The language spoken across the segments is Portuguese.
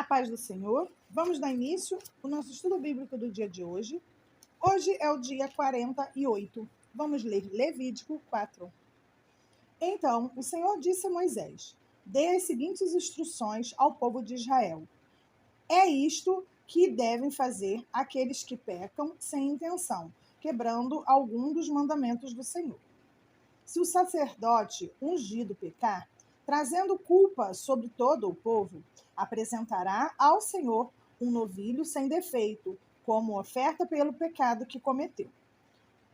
paz do Senhor, vamos dar início ao nosso estudo bíblico do dia de hoje. Hoje é o dia 48. Vamos ler Levítico 4. Então, o Senhor disse a Moisés: dê as seguintes instruções ao povo de Israel. É isto que devem fazer aqueles que pecam sem intenção, quebrando algum dos mandamentos do Senhor. Se o sacerdote ungido pecar, trazendo culpa sobre todo o povo, apresentará ao Senhor um novilho sem defeito, como oferta pelo pecado que cometeu.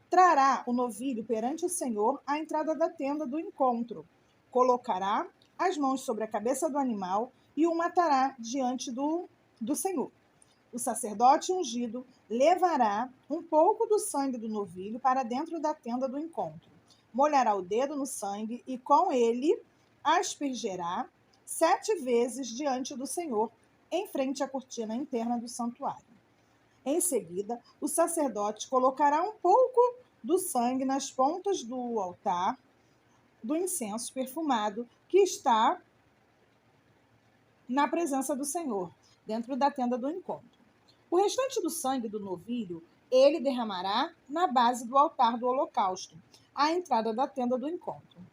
Trará o novilho perante o Senhor à entrada da tenda do encontro. Colocará as mãos sobre a cabeça do animal e o matará diante do Senhor. O sacerdote ungido levará um pouco do sangue do novilho para dentro da tenda do encontro. Molhará o dedo no sangue e com ele aspergerá 7 vezes diante do Senhor, em frente à cortina interna do santuário. Em seguida, o sacerdote colocará um pouco do sangue nas pontas do altar do incenso perfumado que está na presença do Senhor, dentro da tenda do encontro. O restante do sangue do novilho ele derramará na base do altar do holocausto, à entrada da tenda do encontro.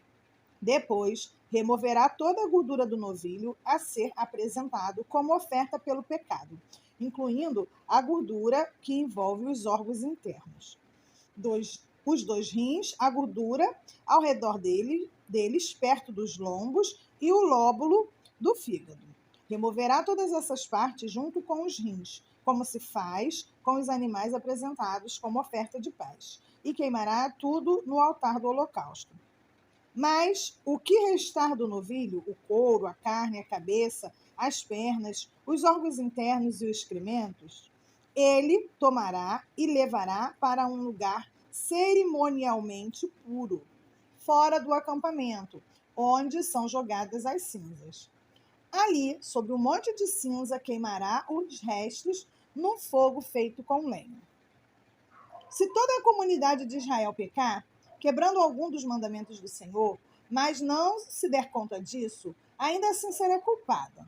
Depois, removerá toda a gordura do novilho a ser apresentado como oferta pelo pecado, incluindo a gordura que envolve os órgãos internos. Os 2 rins, a gordura ao redor deles, perto dos lombos, e o lóbulo do fígado. Removerá todas essas partes junto com os rins, como se faz com os animais apresentados como oferta de paz, e queimará tudo no altar do holocausto. Mas o que restar do novilho, o couro, a carne, a cabeça, as pernas, os órgãos internos e os excrementos, ele tomará e levará para um lugar cerimonialmente puro, fora do acampamento, onde são jogadas as cinzas. Ali, sobre um monte de cinza, queimará os restos num fogo feito com lenha. Se toda a comunidade de Israel pecar, quebrando algum dos mandamentos do Senhor, mas não se der conta disso, ainda assim será culpada.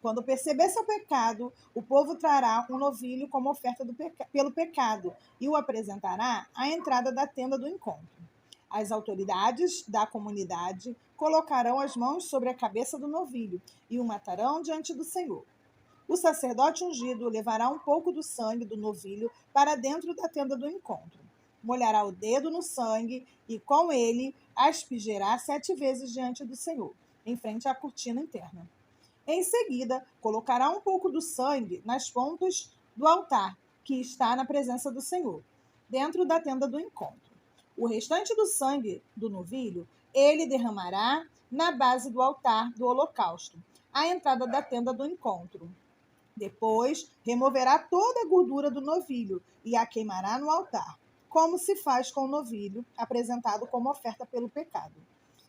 Quando perceber seu pecado, o povo trará um novilho como oferta pelo pecado e o apresentará à entrada da tenda do encontro. As autoridades da comunidade colocarão as mãos sobre a cabeça do novilho e o matarão diante do Senhor. O sacerdote ungido levará um pouco do sangue do novilho para dentro da tenda do encontro. Molhará o dedo no sangue e, com ele, aspergerá 7 vezes diante do Senhor, em frente à cortina interna. Em seguida, colocará um pouco do sangue nas pontas do altar, que está na presença do Senhor, dentro da tenda do encontro. O restante do sangue do novilho ele derramará na base do altar do holocausto, à entrada da tenda do encontro. Depois, removerá toda a gordura do novilho e a queimará no altar, como se faz com o novilho apresentado como oferta pelo pecado.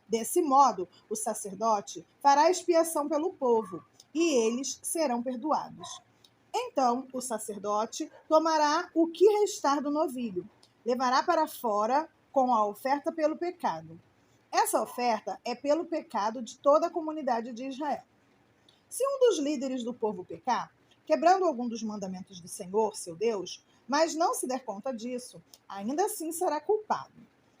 Desse modo, o sacerdote fará expiação pelo povo e eles serão perdoados. Então, o sacerdote tomará o que restar do novilho, levará para fora com a oferta pelo pecado. Essa oferta é pelo pecado de toda a comunidade de Israel. Se um dos líderes do povo pecar, quebrando algum dos mandamentos do Senhor, seu Deus, mas não se der conta disso, ainda assim será culpado.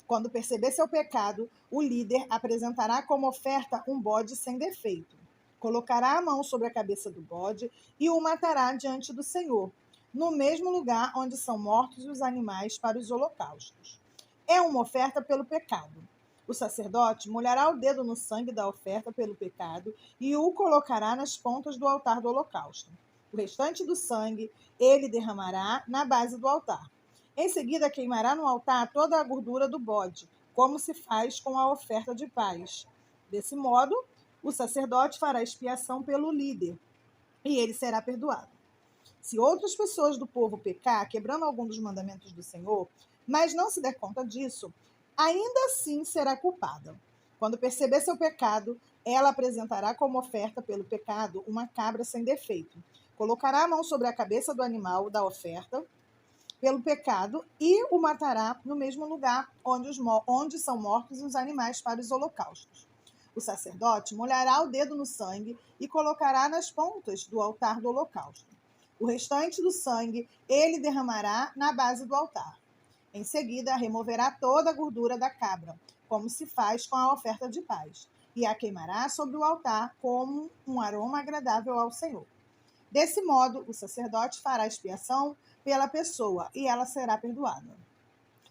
Quando perceber seu pecado, o líder apresentará como oferta um bode sem defeito. Colocará a mão sobre a cabeça do bode e o matará diante do Senhor, no mesmo lugar onde são mortos os animais para os holocaustos. É uma oferta pelo pecado. O sacerdote molhará o dedo no sangue da oferta pelo pecado e o colocará nas pontas do altar do holocausto. O restante do sangue ele derramará na base do altar. Em seguida, queimará no altar toda a gordura do bode, como se faz com a oferta de paz. Desse modo, o sacerdote fará expiação pelo líder e ele será perdoado. Se outras pessoas do povo pecar, quebrando algum dos mandamentos do Senhor, mas não se der conta disso, ainda assim será culpada. Quando perceber seu pecado, ela apresentará como oferta pelo pecado uma cabra sem defeito. Colocará a mão sobre a cabeça do animal da oferta pelo pecado e o matará no mesmo lugar onde são mortos os animais para os holocaustos. O sacerdote molhará o dedo no sangue e colocará nas pontas do altar do holocausto. O restante do sangue ele derramará na base do altar. Em seguida, removerá toda a gordura da cabra, como se faz com a oferta de paz, e a queimará sobre o altar como um aroma agradável ao Senhor. Desse modo, o sacerdote fará expiação pela pessoa e ela será perdoada.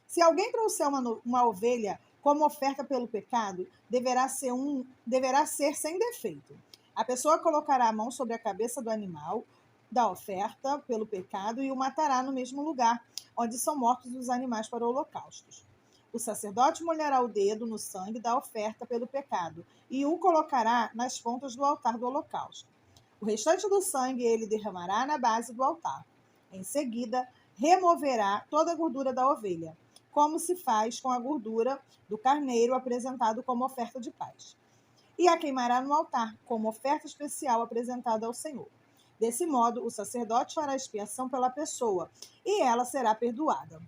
Se alguém trouxer uma ovelha como oferta pelo pecado, deverá ser sem defeito. A pessoa colocará a mão sobre a cabeça do animal da oferta pelo pecado e o matará no mesmo lugar onde são mortos os animais para holocaustos. O sacerdote molhará o dedo no sangue da oferta pelo pecado e o colocará nas pontas do altar do holocausto. O restante do sangue ele derramará na base do altar. Em seguida, removerá toda a gordura da ovelha, como se faz com a gordura do carneiro apresentado como oferta de paz, e a queimará no altar, como oferta especial apresentada ao Senhor. Desse modo, o sacerdote fará expiação pela pessoa, e ela será perdoada.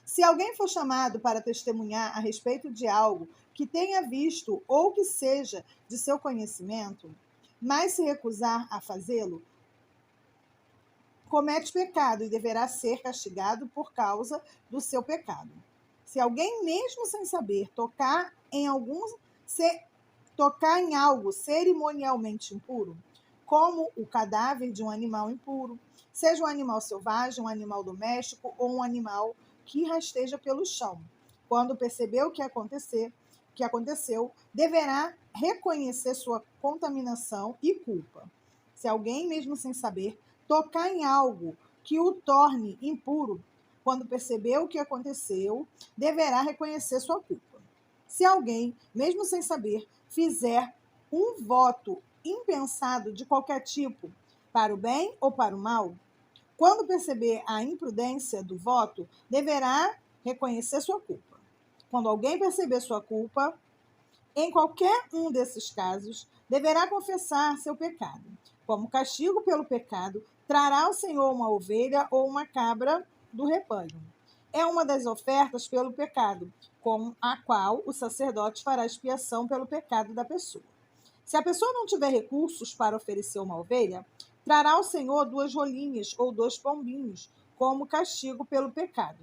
Se alguém for chamado para testemunhar a respeito de algo que tenha visto ou que seja de seu conhecimento, mas se recusar a fazê-lo, comete pecado e deverá ser castigado por causa do seu pecado. Se alguém, mesmo sem saber, tocar em algo cerimonialmente impuro, como o cadáver de um animal impuro, seja um animal selvagem, um animal doméstico ou um animal que rasteja pelo chão, quando perceber o que aconteceu, deverá reconhecer sua contaminação e culpa. Se alguém, mesmo sem saber, tocar em algo que o torne impuro, quando perceber o que aconteceu, deverá reconhecer sua culpa. Se alguém, mesmo sem saber, fizer um voto impensado de qualquer tipo, para o bem ou para o mal, quando perceber a imprudência do voto, deverá reconhecer sua culpa. Quando alguém perceber sua culpa, em qualquer um desses casos, deverá confessar seu pecado. Como castigo pelo pecado, trará ao Senhor uma ovelha ou uma cabra do rebanho. É uma das ofertas pelo pecado, com a qual o sacerdote fará expiação pelo pecado da pessoa. Se a pessoa não tiver recursos para oferecer uma ovelha, trará ao Senhor 2 rolinhas ou 2 pombinhos, como castigo pelo pecado.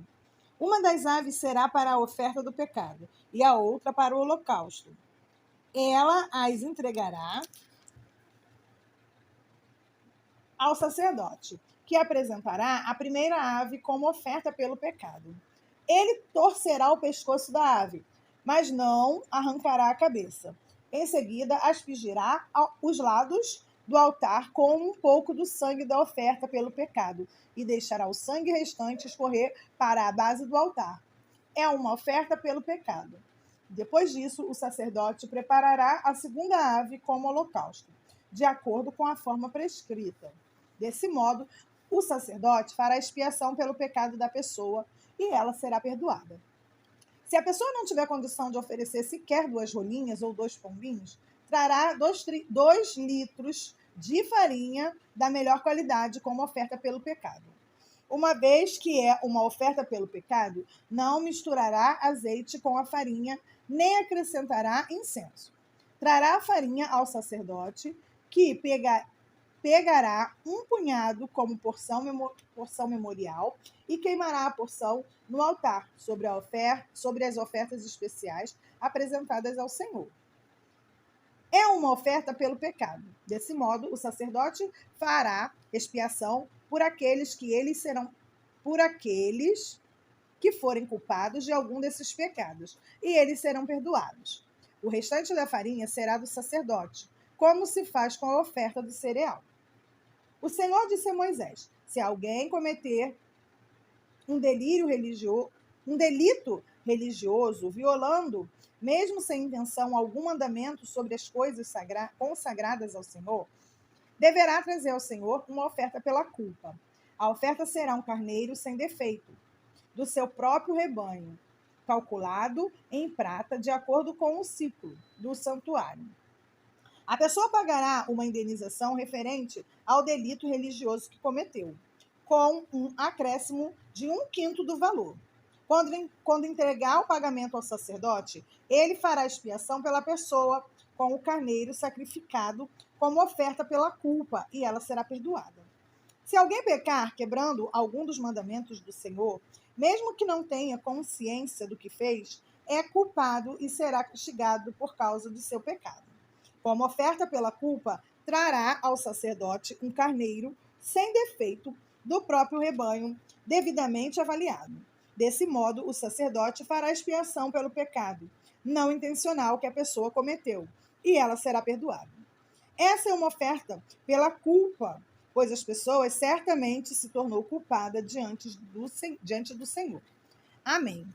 Uma das aves será para a oferta do pecado, e a outra para o holocausto. Ela as entregará ao sacerdote, que apresentará a primeira ave como oferta pelo pecado. Ele torcerá o pescoço da ave, mas não arrancará a cabeça. Em seguida, aspergirá os lados do altar com um pouco do sangue da oferta pelo pecado e deixará o sangue restante escorrer para a base do altar. É uma oferta pelo pecado. Depois disso, o sacerdote preparará a segunda ave como holocausto, de acordo com a forma prescrita. Desse modo, o sacerdote fará expiação pelo pecado da pessoa e ela será perdoada. Se a pessoa não tiver condição de oferecer sequer 2 rolinhas ou 2 pombinhos, trará 2 litros de farinha da melhor qualidade como oferta pelo pecado. Uma vez que é uma oferta pelo pecado, não misturará azeite com a farinha, nem acrescentará incenso. Trará a farinha ao sacerdote, que pegará um punhado como porção memorial e queimará a porção no altar, sobre as ofertas especiais apresentadas ao Senhor. É uma oferta pelo pecado. Desse modo, o sacerdote fará expiação por aqueles que forem culpados de algum desses pecados, e eles serão perdoados. O restante da farinha será do sacerdote, como se faz com a oferta do cereal. O Senhor disse a Moisés: se alguém cometer um delito religioso, violando, mesmo sem intenção, algum mandamento sobre as coisas consagradas ao Senhor, deverá trazer ao Senhor uma oferta pela culpa. A oferta será um carneiro sem defeito, do seu próprio rebanho, calculado em prata, de acordo com o ciclo do santuário. A pessoa pagará uma indenização referente ao delito religioso que cometeu, com um acréscimo de 1/5 do valor. Quando entregar o pagamento ao sacerdote, ele fará expiação pela pessoa com o carneiro sacrificado como oferta pela culpa, e ela será perdoada. Se alguém pecar quebrando algum dos mandamentos do Senhor, mesmo que não tenha consciência do que fez, é culpado e será castigado por causa do seu pecado. Como oferta pela culpa, trará ao sacerdote um carneiro sem defeito do próprio rebanho, devidamente avaliado. Desse modo, o sacerdote fará expiação pelo pecado não intencional que a pessoa cometeu, e ela será perdoada. Essa é uma oferta pela culpa, pois as pessoas certamente se tornou culpada diante do Senhor. Amém.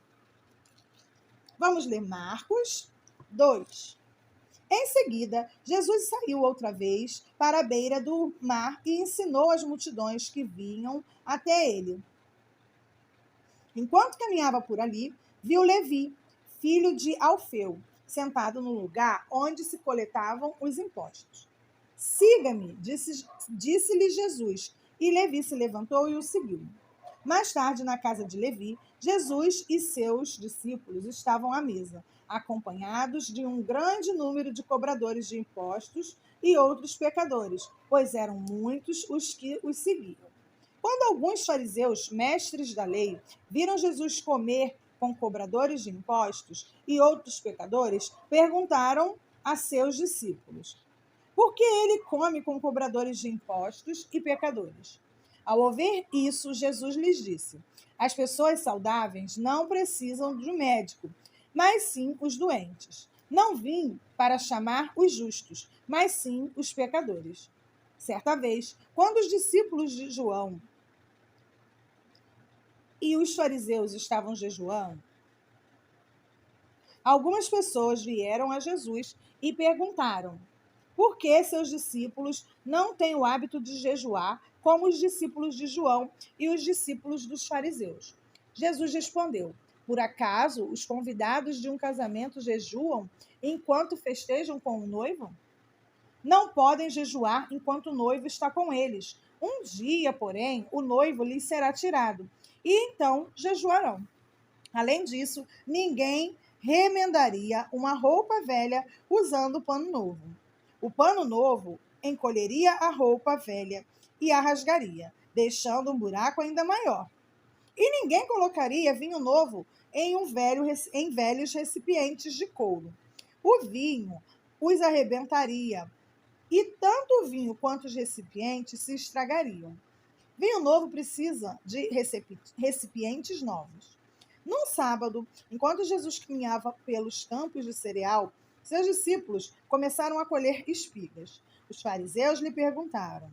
Vamos ler Marcos 2. Em seguida, Jesus saiu outra vez para a beira do mar e ensinou as multidões que vinham até ele. Enquanto caminhava por ali, viu Levi, filho de Alfeu, sentado no lugar onde se coletavam os impostos. Siga-me, disse-lhe Jesus, e Levi se levantou e o seguiu. Mais tarde, na casa de Levi, Jesus e seus discípulos estavam à mesa, acompanhados de um grande número de cobradores de impostos e outros pecadores, pois eram muitos os que os seguiam. Quando alguns fariseus, mestres da lei, viram Jesus comer com cobradores de impostos e outros pecadores, perguntaram a seus discípulos: por que ele come com cobradores de impostos e pecadores? Ao ouvir isso, Jesus lhes disse: as pessoas saudáveis não precisam de um médico, mas sim os doentes. Não vim para chamar os justos, mas sim os pecadores. Certa vez, quando os discípulos de João e os fariseus estavam jejuando, algumas pessoas vieram a Jesus e perguntaram: por que seus discípulos não têm o hábito de jejuar como os discípulos de João e os discípulos dos fariseus? Jesus respondeu: por acaso os convidados de um casamento jejuam enquanto festejam com o noivo? Não podem jejuar enquanto o noivo está com eles. Um dia, porém, o noivo lhes será tirado, e então jejuarão. Além disso, ninguém remendaria uma roupa velha usando pano novo. O pano novo encolheria a roupa velha e a rasgaria, deixando um buraco ainda maior. E ninguém colocaria vinho novo em velhos recipientes de couro. O vinho os arrebentaria, e tanto o vinho quanto os recipientes se estragariam. Vinho novo precisa de recipientes novos. Num sábado, enquanto Jesus caminhava pelos campos de cereal, seus discípulos começaram a colher espigas. Os fariseus lhe perguntaram: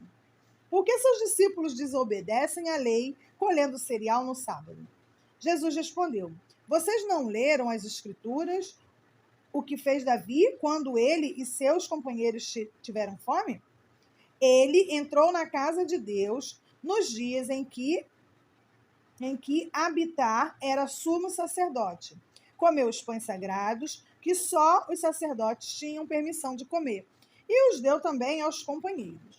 por que seus discípulos desobedecem à lei colhendo cereal no sábado? Jesus respondeu: vocês não leram as Escrituras, o que fez Davi quando ele e seus companheiros tiveram fome? Ele entrou na casa de Deus nos dias em que Abitar era sumo sacerdote. Comeu os pães sagrados, que só os sacerdotes tinham permissão de comer, e os deu também aos companheiros.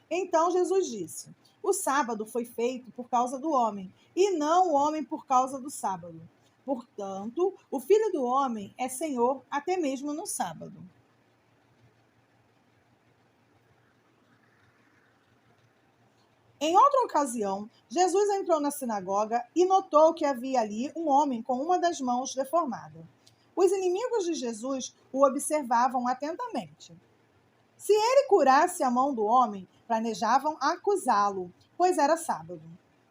Então Jesus disse: o sábado foi feito por causa do homem, e não o homem por causa do sábado. Portanto, o Filho do Homem é Senhor até mesmo no sábado. Em outra ocasião, Jesus entrou na sinagoga e notou que havia ali um homem com uma das mãos deformada. Os inimigos de Jesus o observavam atentamente. Se ele curasse a mão do homem, planejavam acusá-lo, pois era sábado.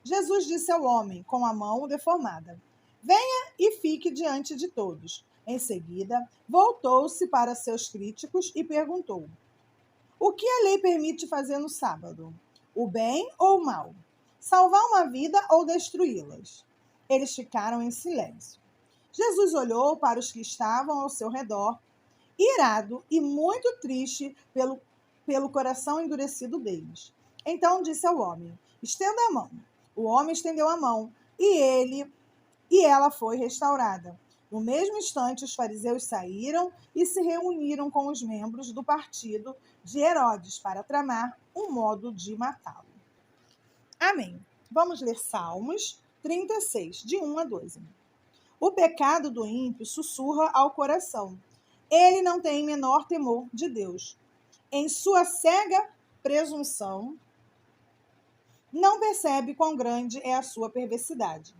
Jesus disse ao homem com a mão deformada: venha e fique diante de todos. Em seguida, voltou-se para seus críticos e perguntou: o que a lei permite fazer no sábado? O bem ou o mal? Salvar uma vida ou destruí-las? Eles ficaram em silêncio. Jesus olhou para os que estavam ao seu redor, irado e muito triste pelo coração endurecido deles. Então disse ao homem: estenda a mão. O homem estendeu a mão e ela foi restaurada. No mesmo instante, os fariseus saíram e se reuniram com os membros do partido de Herodes para tramar um modo de matá-lo. Amém. Vamos ler Salmos 36, de 1 a 12. O pecado do ímpio sussurra ao coração. Ele não tem menor temor de Deus. Em sua cega presunção, não percebe quão grande é a sua perversidade.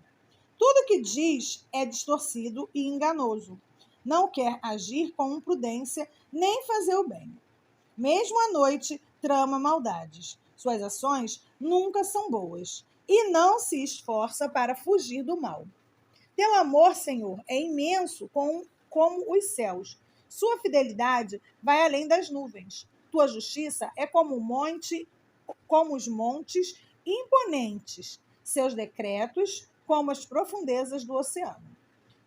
Tudo que diz é distorcido e enganoso. Não quer agir com prudência nem fazer o bem. Mesmo à noite, trama maldades. Suas ações nunca são boas e não se esforça para fugir do mal. Teu amor, Senhor, é imenso como os céus. Sua fidelidade vai além das nuvens. Tua justiça é como os montes imponentes. Seus decretos como as profundezas do oceano.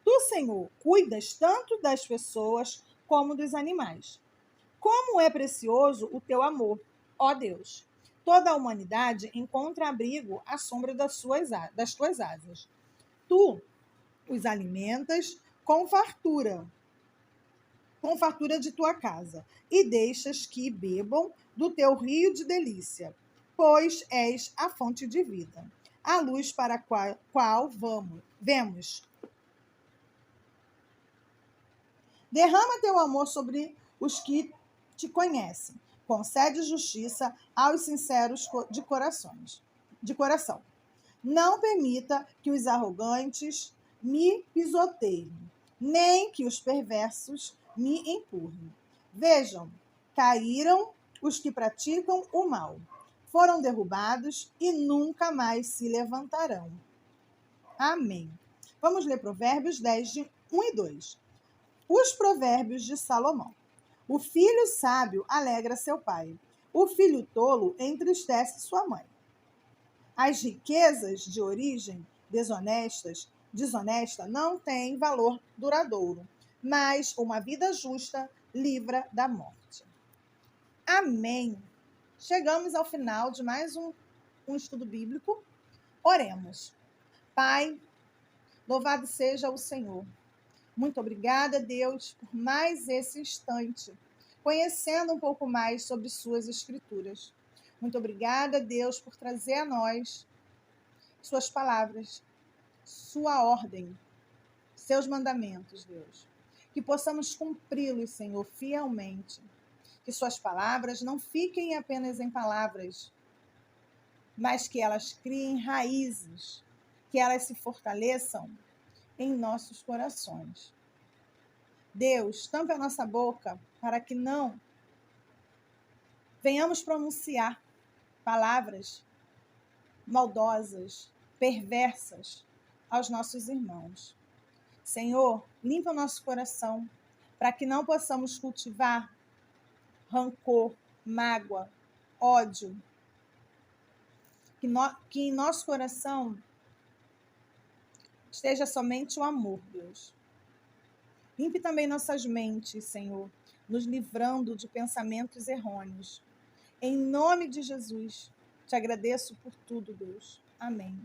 Tu, Senhor, cuidas tanto das pessoas como dos animais. Como é precioso o teu amor, ó Deus! Toda a humanidade encontra abrigo à sombra das tuas asas. Tu os alimentas com fartura de tua casa, e deixas que bebam do teu rio de delícia, pois és a fonte de vida, a luz para a qual vemos. Derrama teu amor sobre os que te conhecem. Concede justiça aos sinceros de coração. Não permita que os arrogantes me pisoteiem, nem que os perversos me empurrem. Vejam, caíram os que praticam o mal. Foram derrubados e nunca mais se levantarão. Amém. Vamos ler Provérbios 10, de 1 e 2. Os provérbios de Salomão. O filho sábio alegra seu pai. O filho tolo entristece sua mãe. As riquezas de origem desonesta não têm valor duradouro, mas uma vida justa livra da morte. Amém. Chegamos ao final de mais um estudo bíblico. Oremos. Pai, louvado seja o Senhor. Muito obrigada, Deus, por mais esse instante, conhecendo um pouco mais sobre suas escrituras. Muito obrigada, Deus, por trazer a nós suas palavras, sua ordem, seus mandamentos, Deus. Que possamos cumpri-los, Senhor, fielmente. Que suas palavras não fiquem apenas em palavras, mas que elas criem raízes, que elas se fortaleçam em nossos corações. Deus, tampa a nossa boca para que não venhamos pronunciar palavras maldosas, perversas aos nossos irmãos. Senhor, limpa o nosso coração para que não possamos cultivar rancor, mágoa, ódio. Que em nosso coração esteja somente o amor, Deus. Limpe também nossas mentes, Senhor, nos livrando de pensamentos errôneos. Em nome de Jesus, te agradeço por tudo, Deus. Amém.